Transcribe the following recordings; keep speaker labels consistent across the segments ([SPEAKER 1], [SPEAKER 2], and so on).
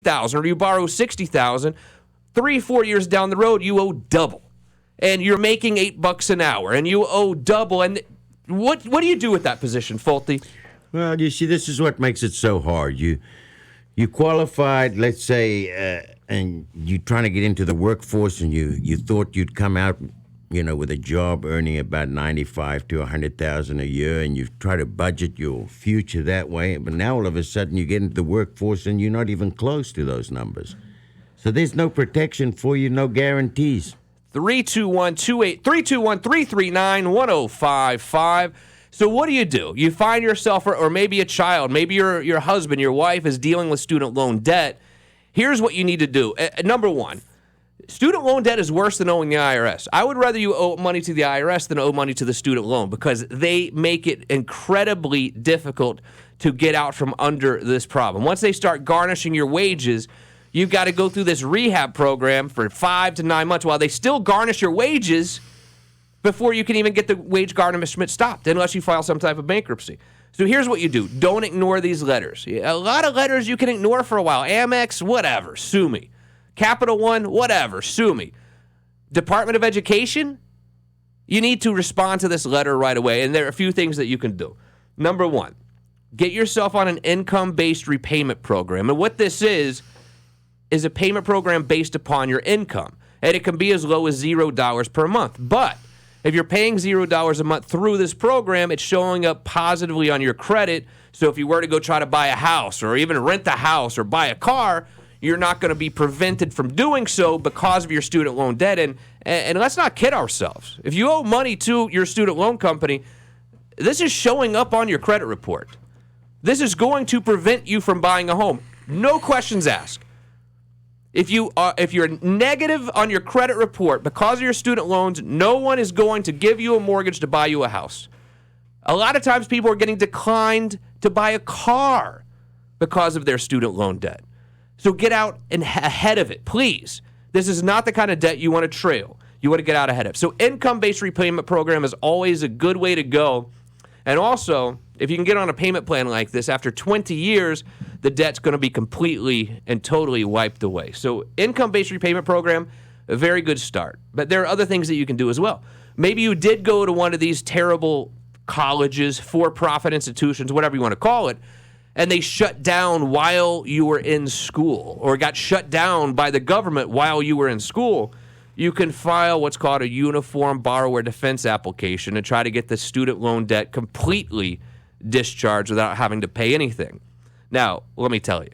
[SPEAKER 1] or you borrow $60,000, 3-4 years down the road, you owe double. And you're making $8 an hour, and you owe double. And what do you do with that position, Fulte?
[SPEAKER 2] Well, you see, this is what makes it so hard. You qualified, let's say, and you're trying to get into the workforce, and you thought you'd come out, with a job earning about $95,000 to $100,000 a year, and you try to budget your future that way. But now all of a sudden you get into the workforce, and you're not even close to those numbers. So there's no protection for you, no guarantees.
[SPEAKER 1] 321-339-1055. So what do? You find yourself, or maybe a child, maybe your husband, your wife is dealing with student loan debt. Here's what you need to do. Number one, student loan debt is worse than owing the IRS. I would rather you owe money to the IRS than owe money to the student loan, because they make it incredibly difficult to get out from under this problem. Once they start garnishing your wages, you've got to go through this rehab program for 5 to 9 months while they still garnish your wages before you can even get the wage garnishment stopped, unless you file some type of bankruptcy. So here's what you do. Don't ignore these letters. A lot of letters you can ignore for a while. Amex, whatever, sue me. Capital One, whatever, sue me. Department of Education, you need to respond to this letter right away, and there are a few things that you can do. Number one, get yourself on an income-based repayment program. And what this is a payment program based upon your income. And it can be as low as $0 per month. But if you're paying $0 a month through this program, it's showing up positively on your credit. So if you were to go try to buy a house or even rent a house or buy a car, you're not going to be prevented from doing so because of your student loan debt. And let's not kid ourselves. If you owe money to your student loan company, this is showing up on your credit report. This is going to prevent you from buying a home. No questions asked. If you're negative on your credit report because of your student loans, no one is going to give you a mortgage to buy you a house. A lot of times people are getting declined to buy a car because of their student loan debt. So get out and ahead of it, please. This is not the kind of debt you want to trail. You want to get out ahead of. So income-based repayment program is always a good way to go. And also, if you can get on a payment plan like this, after 20 years, the debt's going to be completely and totally wiped away. So income-based repayment program, a very good start. But there are other things that you can do as well. Maybe you did go to one of these terrible colleges, for-profit institutions, whatever you want to call it, and they shut down while you were in school or got shut down by the government while you were in school. You can file what's called a uniform borrower defense application and try to get the student loan debt completely discharged without having to pay anything. Now, let me tell you.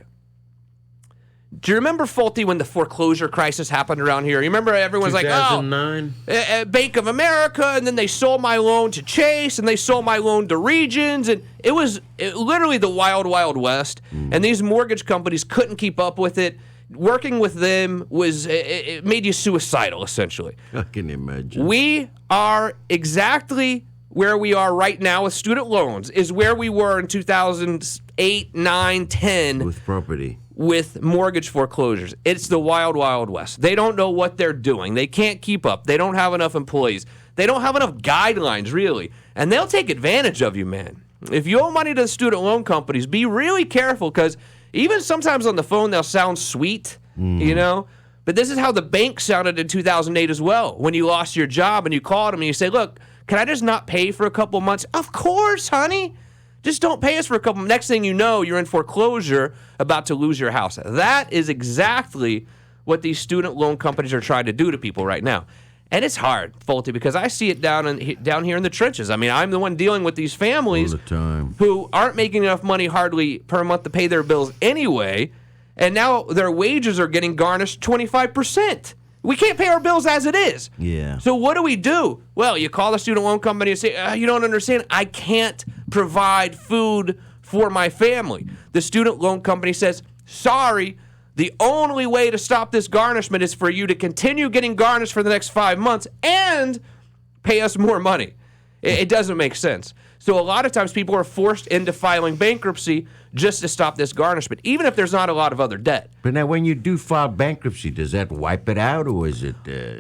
[SPEAKER 1] Do you remember, Fulte, when the foreclosure crisis happened around here? You remember everyone's
[SPEAKER 2] 2009?
[SPEAKER 1] Like, oh, Bank of America, and then they sold my loan to Chase, and they sold my loan to Regions, and it was literally the wild, wild west, and these mortgage companies couldn't keep up with it. Working with them it made you suicidal, essentially.
[SPEAKER 2] I can imagine.
[SPEAKER 1] We are exactly where we are right now with student loans, is where we were in 2008, 9, 10.
[SPEAKER 2] With property.
[SPEAKER 1] With mortgage foreclosures. It's the wild, wild west. They don't know what they're doing. They can't keep up. They don't have enough employees. They don't have enough guidelines, really. And they'll take advantage of you, man. If you owe money to the student loan companies, be really careful, because even sometimes on the phone, they'll sound sweet, But this is how the bank sounded in 2008 as well. When you lost your job and you called them and you say, look, can I just not pay for a couple months? Of course, honey. Just don't pay us for a couple. Next thing you know, you're in foreclosure, about to lose your house. That is exactly what these student loan companies are trying to do to people right now. And it's hard, Fulte, because I see it down here in the trenches. I mean, I'm the one dealing with these families
[SPEAKER 2] all the time,
[SPEAKER 1] who aren't making enough money hardly per month to pay their bills anyway, and now their wages are getting garnished 25%. We can't pay our bills as it is.
[SPEAKER 2] Yeah.
[SPEAKER 1] So what do? Well, you call the student loan company and say, you don't understand. I can't provide food for my family. The student loan company says, sorry, the only way to stop this garnishment is for you to continue getting garnished for the next 5 months and pay us more money. It doesn't make sense. So a lot of times people are forced into filing bankruptcy just to stop this garnishment, even if there's not a lot of other debt.
[SPEAKER 2] But now when you do file bankruptcy, does that wipe it out, or is it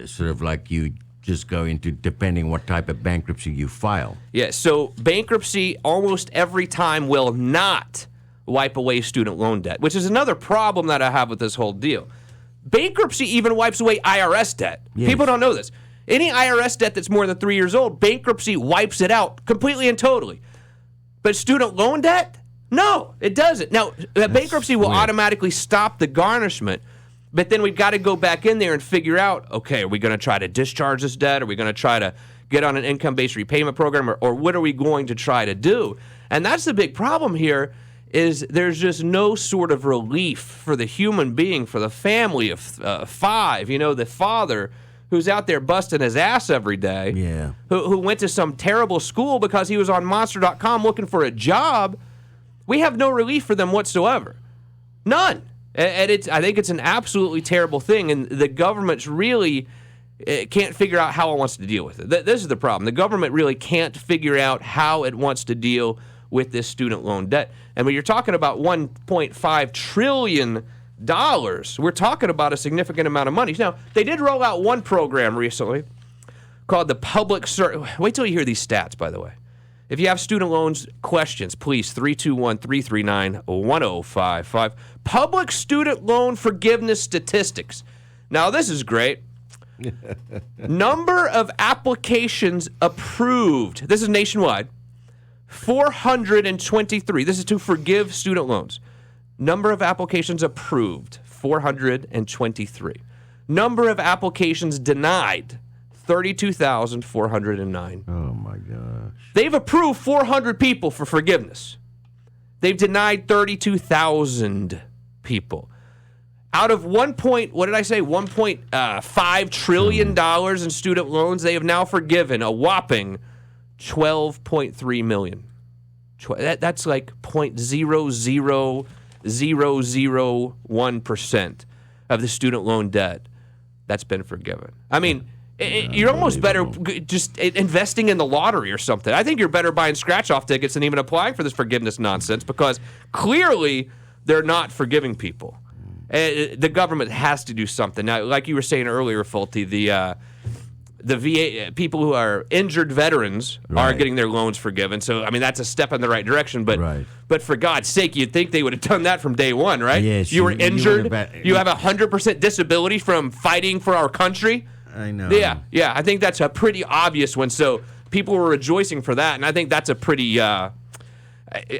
[SPEAKER 2] sort of like you just go into, depending what type of bankruptcy you file?
[SPEAKER 1] Yeah, so bankruptcy almost every time will not wipe away student loan debt, which is another problem that I have with this whole deal. Bankruptcy even wipes away IRS debt.
[SPEAKER 2] Yes.
[SPEAKER 1] People don't know this. Any IRS debt that's more than 3 years old, bankruptcy wipes it out completely and totally. But student loan debt? No, it doesn't. Now, bankruptcy will automatically stop the garnishment, but then we've got to go back in there and figure out, okay, are we going to try to discharge this debt? Are we going to try to get on an income-based repayment program? Or what are we going to try to do? And that's the big problem here, is there's just no sort of relief for the human being, for the family of 5, the father who's out there busting his ass every day, who went to some terrible school because he was on Monster.com looking for a job. We have no relief for them whatsoever. None. And I think it's an absolutely terrible thing, and the government's really can't figure out how it wants to deal with it. This is the problem. The government really can't figure out how it wants to deal with this student loan debt. And when you're talking about $1.5 trillion, we're talking about a significant amount of money. Now, they did roll out one program recently called the Public Wait till you hear these stats, by the way. If you have student loans questions, please, 321-339-1055. Public student loan forgiveness statistics. Now, this is great. Number of applications approved. This is nationwide. 423. This is to forgive student loans. Number of applications approved, 423. Number of applications denied, 32,409.
[SPEAKER 2] Oh, my gosh.
[SPEAKER 1] They've approved 400 people for forgiveness. They've denied 32,000 people. Out of $1.5 trillion in student loans, they have now forgiven a whopping 12.3 million. That's like 0.00001% of the student loan debt that's been forgiven. I mean, you're almost better just investing in the lottery or something. I think you're better buying scratch-off tickets than even applying for this forgiveness nonsense, because clearly they're not forgiving people. The government has to do something. Now, like you were saying earlier, Fulte, the VA people who are injured veterans are getting their loans forgiven. So, I mean, that's a step in the right direction. But for God's sake, you'd think they would have done that from day one, right?
[SPEAKER 2] Yes,
[SPEAKER 1] you were injured. You have 100% disability from fighting for our country.
[SPEAKER 2] I know.
[SPEAKER 1] Yeah. I think that's a pretty obvious one. So people were rejoicing for that, and I think that's a pretty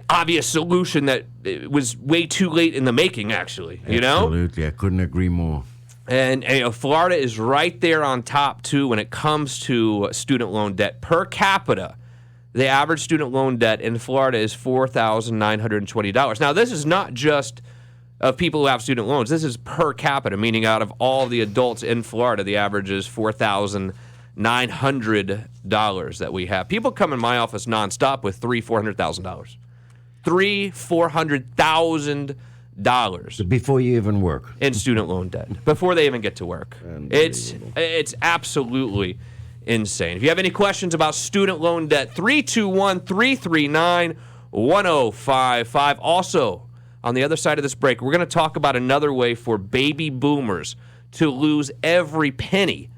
[SPEAKER 1] obvious solution that was way too late in the making, actually.
[SPEAKER 2] Absolutely. I couldn't agree more.
[SPEAKER 1] And Florida is right there on top, too, when it comes to student loan debt. Per capita, the average student loan debt in Florida is $4,920. Now, this is not just of people who have student loans. This is per capita, meaning out of all the adults in Florida, the average is $4,900 that we have. People come in my office nonstop with $400,000. $400,000
[SPEAKER 2] before you even work
[SPEAKER 1] in student loan debt, before they even get to work. It's absolutely insane. If you have any questions about student loan debt, 321-339-1055. Also, on the other side of this break, we're going to talk about another way for baby boomers to lose every penny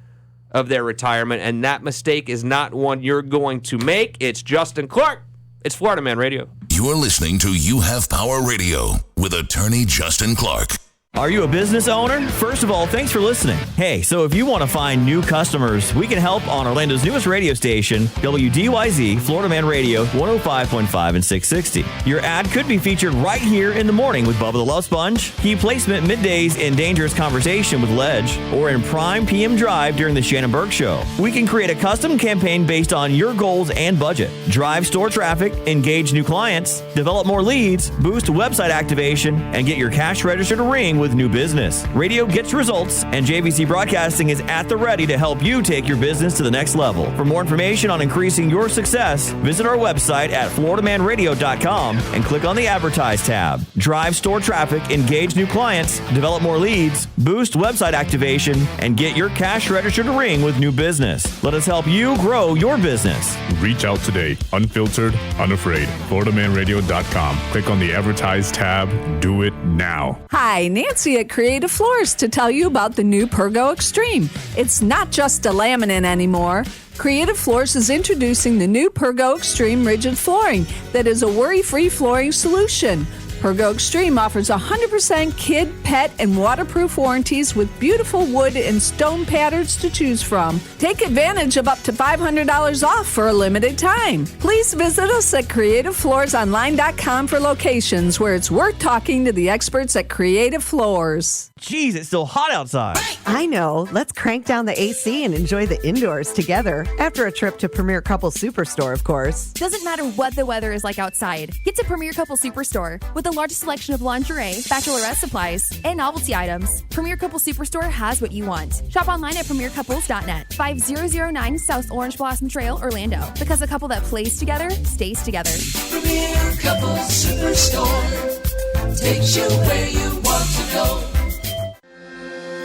[SPEAKER 1] of their retirement, and that mistake is not one you're going to make. It's Justin Clark. It's Florida Man Radio.
[SPEAKER 3] You're listening to You Have Power Radio with attorney Justin Clark.
[SPEAKER 4] Are you a business owner? First of all, thanks for listening. Hey, so if you want to find new customers, we can help on Orlando's newest radio station, WDYZ, Florida Man Radio, 105.5 and 660. Your ad could be featured right here in the morning with Bubba the Love Sponge, key placement middays in Dangerous Conversation with Ledge, or in prime PM drive during the Shannon Burke Show. We can create a custom campaign based on your goals and budget. Drive store traffic, engage new clients, develop more leads, boost website activation, and get your cash register to ring with new business. Radio gets results, and JVC Broadcasting is at the ready to help you take your business to the next level. For more information on increasing your success, visit our website at floridamanradio.com and click on the Advertise tab. Drive store traffic, engage new clients, develop more leads, boost website activation, and get your cash register to ring with new business. Let us help you grow your business.
[SPEAKER 5] Reach out today. Unfiltered, unafraid. floridamanradio.com. Click on the Advertise tab. Do it now.
[SPEAKER 6] Hi, Nancy at Creative Floors to tell you about the new Pergo Extreme. It's not just a laminate anymore. Creative Floors is introducing the new Pergo Extreme Rigid Flooring that is a worry-free flooring solution. Pergo Extreme offers 100% kid, pet, and waterproof warranties with beautiful wood and stone patterns to choose from. Take advantage of up to $500 off for a limited time. Please visit us at CreativeFloorsOnline.com for locations where it's worth talking to the experts at Creative Floors.
[SPEAKER 4] Jeez, it's still hot outside.
[SPEAKER 7] I know. Let's crank down the AC and enjoy the indoors together. After a trip to Premier Couple Superstore, of course.
[SPEAKER 8] Doesn't matter what the weather is like outside. Get to Premier Couple Superstore with the largest selection of lingerie, bachelorette supplies, and novelty items. Premier Couple Superstore has what you want. Shop online at premiercouples.net. 5009 South Orange Blossom Trail, Orlando. Because a couple that plays together stays together.
[SPEAKER 9] Premier Couple Superstore takes you where you want to go.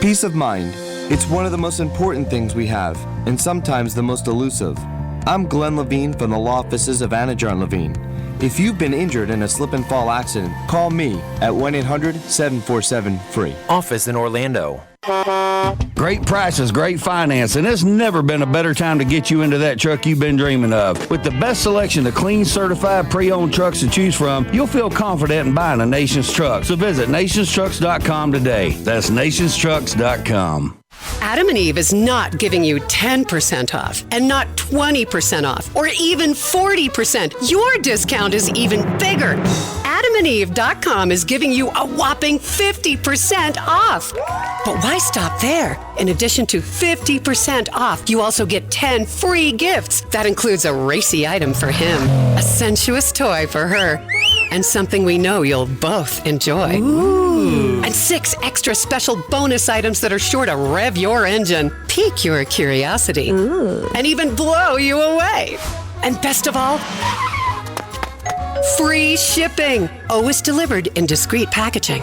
[SPEAKER 10] Peace of mind. It's one of the most important things we have, and sometimes the most elusive. I'm Glenn Levine from the law offices of Anajar and Levine. If you've been injured in a slip and fall accident, call me at 1-800-747-FREE.
[SPEAKER 11] Office in Orlando.
[SPEAKER 12] Great prices, great finance, and there's never been a better time to get you into that truck you've been dreaming of. With the best selection of clean, certified, pre-owned trucks to choose from, you'll feel confident in buying a Nation's truck. So visit nationstrucks.com today. That's nationstrucks.com.
[SPEAKER 13] Adam and Eve is not giving you 10% off and not 20% off or even 40%. Your discount is even bigger. AdamandEve.com is giving you a whopping 50% off. But why stop there? In addition to 50% off, you also get 10 free gifts. That includes a racy item for him, a sensuous toy for her, and something we know you'll both enjoy. Ooh. And 6 extra special bonus items that are sure to rev your engine, pique your curiosity, and even blow you away. And best of all, free shipping. Always delivered in discreet packaging.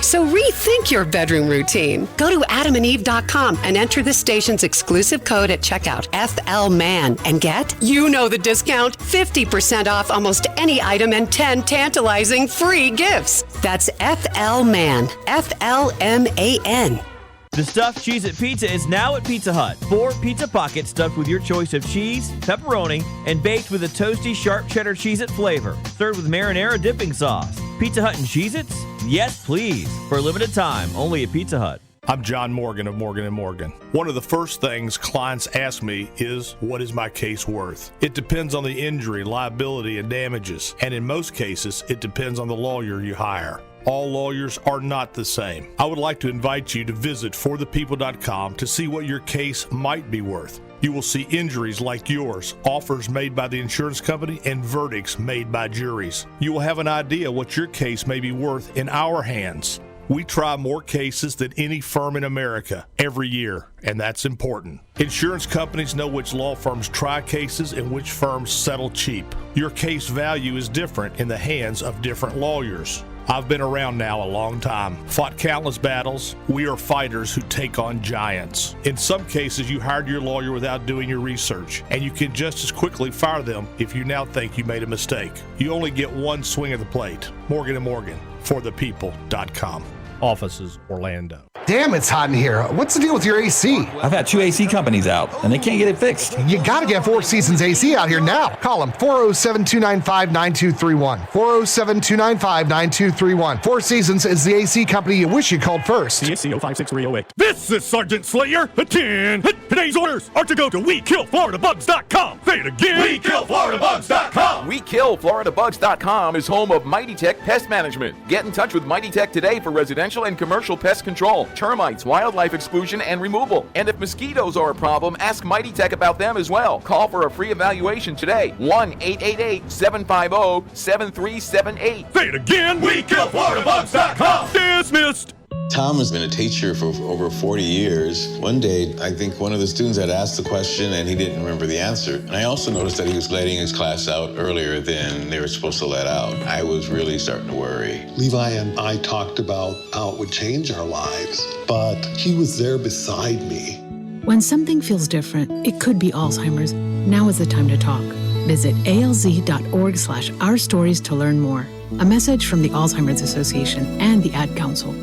[SPEAKER 13] So rethink your bedroom routine. Go to adamandeve.com and enter the station's exclusive code at checkout, FLMAN, and get, you know the discount, 50% off almost any item and 10 tantalizing free gifts. That's FLMAN, FLMAN.
[SPEAKER 4] The stuffed Cheez-It pizza is now at Pizza Hut. 4 pizza pockets stuffed with your choice of cheese, pepperoni, and baked with a toasty, sharp cheddar Cheez-It flavor. Served with marinara dipping sauce. Pizza Hut and Cheez-Its? Yes, please. For a limited time, only at Pizza Hut.
[SPEAKER 14] I'm John Morgan of Morgan & Morgan. One of the first things clients ask me is, what is my case worth? It depends on the injury, liability, and damages. And in most cases, it depends on the lawyer you hire. All lawyers are not the same. I would like to invite you to visit forthepeople.com to see what your case might be worth. You will see injuries like yours, offers made by the insurance company, and verdicts made by juries. You will have an idea what your case may be worth in our hands. We try more cases than any firm in America every year, and that's important. Insurance companies know which law firms try cases and which firms settle cheap. Your case value is different in the hands of different lawyers. I've been around now a long time, fought countless battles. We are fighters who take on giants. In some cases, you hired your lawyer without doing your research, and you can just as quickly fire them if you now think you made a mistake. You only get one swing of the plate. Morgan & Morgan, forthepeople.com. Offices, Orlando.
[SPEAKER 15] Damn, it's hot in here. What's the deal with your AC?
[SPEAKER 16] I've had 2 AC companies out, and they can't get it fixed.
[SPEAKER 15] You gotta get Four Seasons AC out here now. Call them 407-295-9231. 407-295-9231. Four Seasons is the AC company you wish you called first.
[SPEAKER 17] CSC 056308. This is Sergeant Slayer. Attend. Today's orders are to go to WeKillFloridaBugs.com. Say it again. WeKillFloridaBugs.com.
[SPEAKER 18] WeKillFloridaBugs.com is home of Mighty Tech Pest Management. Get in touch with Mighty Tech today for residential and commercial pest control, termites, wildlife exclusion, and removal. And if mosquitoes are a problem, ask Mighty Tech about them as well. Call for a free evaluation today. 1-888-750-7378.
[SPEAKER 17] Say it again. WeKillFloridaBugs.com. Dismissed.
[SPEAKER 19] Tom has been a teacher for over 40 years. One day, I think one of the students had asked the question and he didn't remember the answer. And I also noticed that he was letting his class out earlier than they were supposed to let out. I was really starting to worry.
[SPEAKER 20] Levi and I talked about how it would change our lives, but he was there beside me.
[SPEAKER 21] When something feels different, it could be Alzheimer's. Now is the time to talk. Visit alz.org/ourstories to learn more. A message from the Alzheimer's Association and the Ad Council.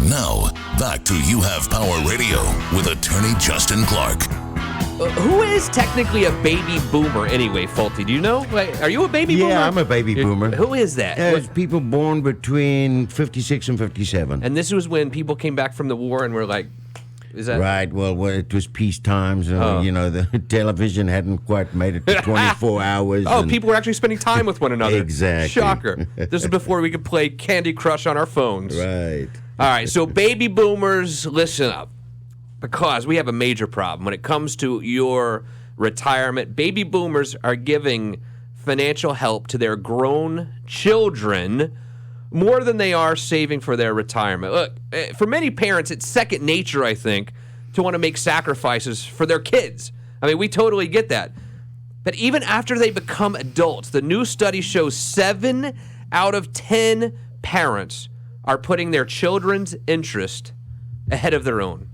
[SPEAKER 3] Now, back to You Have Power Radio with attorney Justin Clark.
[SPEAKER 1] who is technically a baby boomer anyway, Faulty? Do you know? Like, are you a baby boomer?
[SPEAKER 2] Yeah, I'm a baby boomer.
[SPEAKER 1] Who is that?
[SPEAKER 2] It's people born between 56 and 57.
[SPEAKER 1] And this was when people came back from the war and were like, is that
[SPEAKER 2] right? Well, it was peace times. The television hadn't quite made it to 24 hours.
[SPEAKER 1] Oh, people were actually spending time with one another.
[SPEAKER 2] Exactly.
[SPEAKER 1] Shocker. This is before we could play Candy Crush on our phones.
[SPEAKER 2] Right.
[SPEAKER 1] All right, so baby boomers, listen up. Because we have a major problem. When it comes to your retirement, baby boomers are giving financial help to their grown children more than they are saving for their retirement. Look, for many parents, it's second nature, I think, to want to make sacrifices for their kids. I mean, we totally get that. But even after they become adults, the new study shows 7 out of 10 parents are putting their children's interest ahead of their own.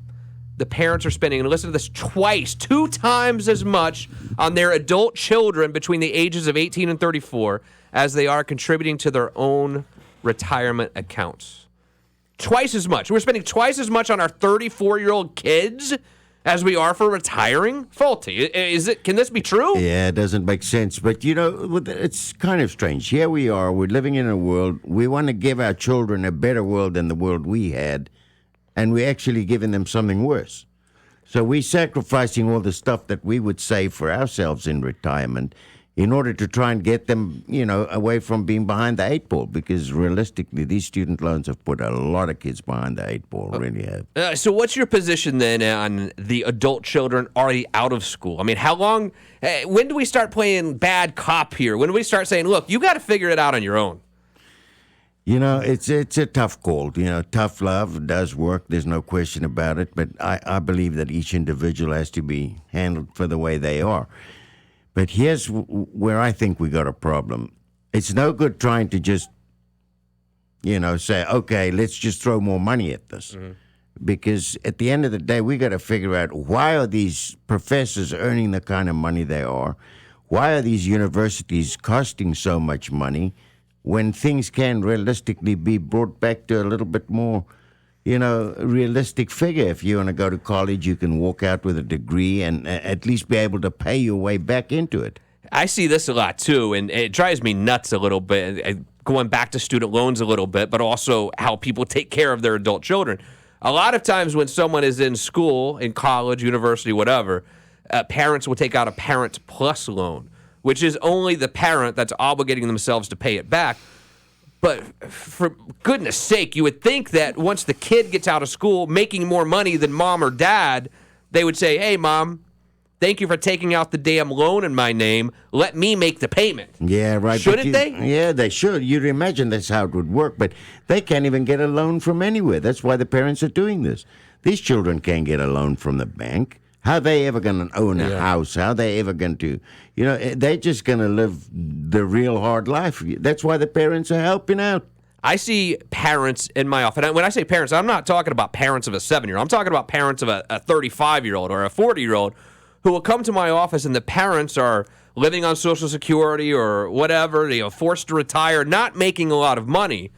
[SPEAKER 1] The parents are spending, and listen to this, 2 times as much on their adult children between the ages of 18 and 34 as they are contributing to their own retirement accounts. Twice as much. We're spending twice as much on our 34-year-old kids as we are for retiring? Faulty. Can this be true?
[SPEAKER 2] Yeah, it doesn't make sense. But, it's kind of strange. Here we are. We're living in a world. We want to give our children a better world than the world we had. And we're actually giving them something worse. So we're sacrificing all the stuff that we would save for ourselves in retirement in order to try and get them, away from being behind the 8 ball. Because realistically, these student loans have put a lot of kids behind the 8 ball, really have.
[SPEAKER 1] So what's your position then on the adult children already out of school? I mean, how long, when do we start playing bad cop here? When do we start saying, look, you got to figure it out on your own?
[SPEAKER 2] It's a tough call. Tough love does work. There's no question about it. But I believe that each individual has to be handled for the way they are. But here's where I think we got a problem. It's no good trying to just, say, okay, let's just throw more money at this. Mm-hmm. Because at the end of the day, we got to figure out, why are these professors earning the kind of money they are? Why are these universities costing so much money when things can realistically be brought back to a little bit more, realistic figure? If you want to go to college, you can walk out with a degree and at least be able to pay your way back into it.
[SPEAKER 1] I see this a lot, too, and it drives me nuts a little bit, going back to student loans a little bit, but also how people take care of their adult children. A lot of times when someone is in school, in college, university, whatever, parents will take out a Parent Plus loan, which is only the parent that's obligating themselves to pay it back. But for goodness sake, you would think that once the kid gets out of school making more money than mom or dad, they would say, hey, Mom, thank you for taking out the damn loan in my name. Let me make the payment.
[SPEAKER 2] Yeah, right.
[SPEAKER 1] Shouldn't they?
[SPEAKER 2] Yeah, they should. You'd imagine that's how it would work. But they can't even get a loan from anywhere. That's why the parents are doing this. These children can't get a loan from the bank. How are they ever going to own a house? How are they ever going to, they're just going to live the real hard life. That's why the parents are helping out.
[SPEAKER 1] I see parents in my office. And when I say parents, I'm not talking about parents of a 7-year-old. I'm talking about parents of a 35-year-old or a 40-year-old who will come to my office and the parents are living on Social Security or whatever, forced to retire, not making a lot of money,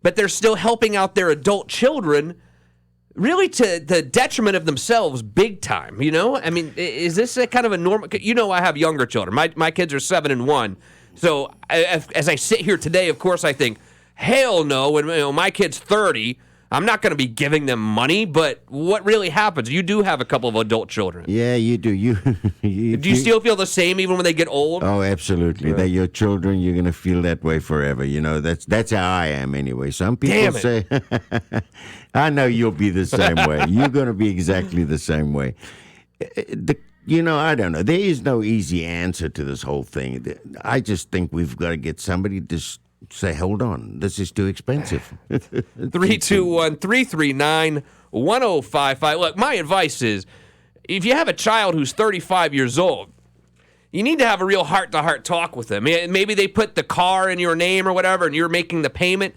[SPEAKER 1] but they're still helping out their adult children, really to the detriment of themselves big time, I mean, is this a kind of a normal... I have younger children. My kids are 7 and 1. So as I sit here today, of course, I think, hell no, when my kid's 30, I'm not going to be giving them money, but what really happens? You do have a couple of adult children.
[SPEAKER 2] Yeah, you do. Do
[SPEAKER 1] you still feel the same even when they get old?
[SPEAKER 2] Oh, absolutely. They're your children. You're going to feel that way forever. That's how I am anyway. Some people say, I know you'll be the same way. You're going to be exactly the same way. I don't know. There is no easy answer to this whole thing. I just think we've got to get somebody to say, hold on, this is too expensive.
[SPEAKER 1] 321-339-1055. Look, my advice is, if you have a child who's 35 years old, you need to have a real heart-to-heart talk with them. Maybe they put the car in your name or whatever, and you're making the payment.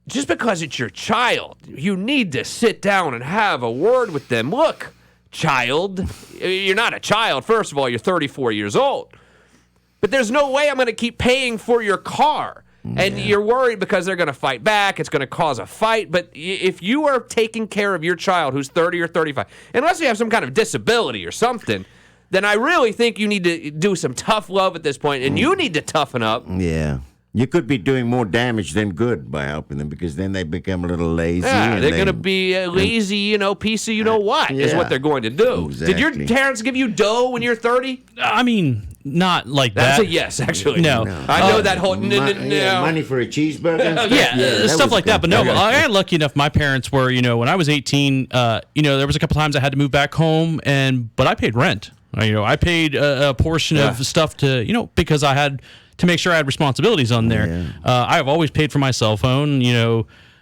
[SPEAKER 1] Just because it's your child, you need to sit down and have a word with them. Look, child, you're not a child. First of all, you're 34 years old. But there's no way I'm going to keep paying for your car. And you're worried because they're going to fight back. It's going to cause a fight. But if you are taking care of your child who's 30 or 35, unless you have some kind of disability or something, then I really think you need to do some tough love at this point, and you need to toughen up.
[SPEAKER 2] Yeah. You could be doing more damage than good by helping them, because then they become a little lazy.
[SPEAKER 1] Yeah, they're going to be lazy, piece of what is what they're going to do.
[SPEAKER 2] Exactly.
[SPEAKER 1] Did your parents give you dough when you're 30?
[SPEAKER 11] I mean, not like
[SPEAKER 1] That's
[SPEAKER 11] that.
[SPEAKER 1] a yes, actually.
[SPEAKER 11] No.
[SPEAKER 1] I know that whole...
[SPEAKER 2] money for a cheeseburger?
[SPEAKER 11] Yeah, stuff like that. But no,
[SPEAKER 2] Okay.
[SPEAKER 11] I got lucky enough. My parents were, when I was 18, there was a couple times I had to move back home, but I paid rent. I paid a portion of stuff to, because I had to make sure I had responsibilities on there. I have always paid for my cell phone,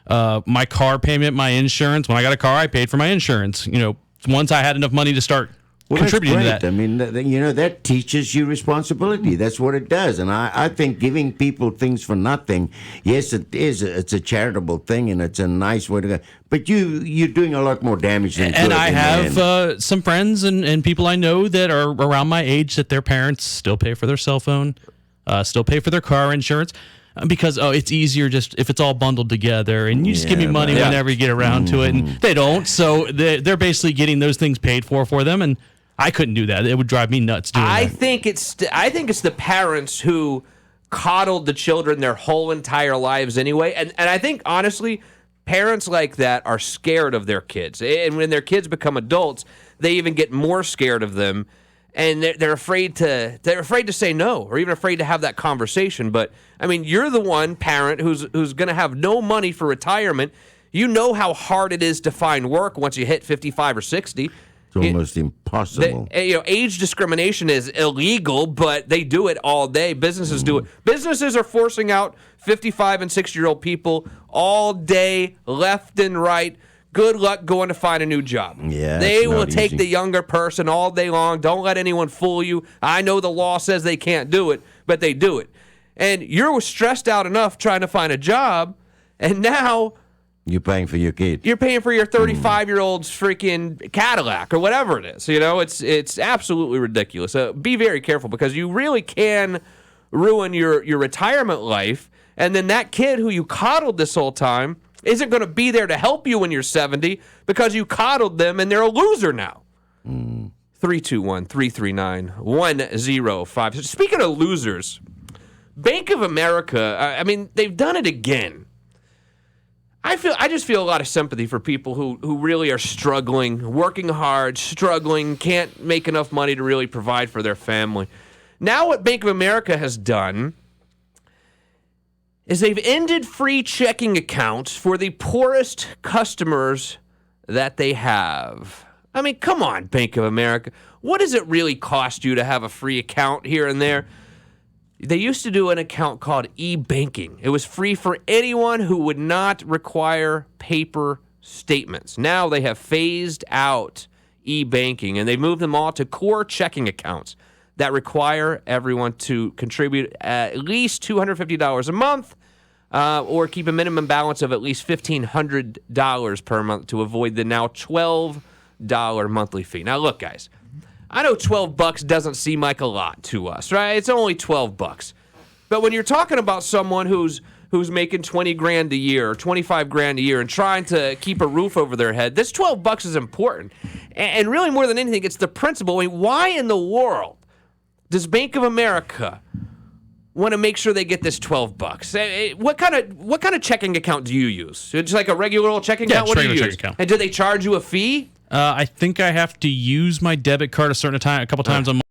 [SPEAKER 11] my car payment, my insurance. When I got a car, I paid for my insurance. Once I had enough money to start contributing to that.
[SPEAKER 2] I mean, that teaches you responsibility. That's what it does. And I think giving people things for nothing, yes, it is. It's a charitable thing, and it's a nice way to go. But you're doing a lot more damage than good.
[SPEAKER 11] And I have some friends and people I know that are around my age that their parents still pay for their cell phone, still pay for their car insurance. Because it's easier just if it's all bundled together, and you just give me money whenever you get around to it, and they don't. So they're basically getting those things paid for them, and I couldn't do that. It would drive me nuts doing that.
[SPEAKER 1] I think it's the parents who coddled the children their whole entire lives anyway, and I think honestly, parents like that are scared of their kids, and when their kids become adults, they even get more scared of them. And they're afraid to say no, or even afraid to have that conversation. But I mean, you're the one parent who's going to have no money for retirement. You know how hard it is to find work once you hit 55 or 60.
[SPEAKER 2] It's almost impossible.
[SPEAKER 1] Age discrimination is illegal, but they do it all day. Businesses do it. Businesses are forcing out 55 and 60-year-old people all day, left and right. Good luck going to find a new job.
[SPEAKER 2] Yeah,
[SPEAKER 1] they will take
[SPEAKER 2] easy.
[SPEAKER 1] the younger person all day long. Don't let anyone fool you. I know the law says they can't do it, but they do it. And you're stressed out enough trying to find a job, and now
[SPEAKER 2] you're paying for your kid.
[SPEAKER 1] You're paying for your 35-year-old's freaking Cadillac or whatever it is. It's absolutely ridiculous. Be very careful, because you really can ruin your retirement life, and then that kid who you coddled this whole time isn't going to be there to help you when you're 70 because you coddled them and they're a loser now. 321-339-1055. Speaking of losers, Bank of America, they've done it again. I just feel a lot of sympathy for people who really are struggling, working hard, struggling, can't make enough money to really provide for their family. Now what Bank of America has done is they've ended free checking accounts for the poorest customers that they have. I mean, come on, Bank of America. What does it really cost you to have a free account here and there? They used to do an account called e-banking. It was free for anyone who would not require paper statements. Now they have phased out e-banking, and they've moved them all to core checking accounts that require everyone to contribute at least $250 a month or keep a minimum balance of at least $1,500 per month to avoid the now $12 monthly fee. Now, look, guys, I know $12 doesn't seem like a lot to us, right? It's only $12. But when you're talking about someone who's making $20,000 a year or $25,000 a year and trying to keep a roof over their head, this $12 is important. And really, more than anything, it's the principle. I mean, why in the world does Bank of America want to make sure they get this $12? What kind of checking account do you use? It's like a regular old checking account? What do you use? And do they charge you a fee?
[SPEAKER 11] I think I have to use my debit card a couple times a month.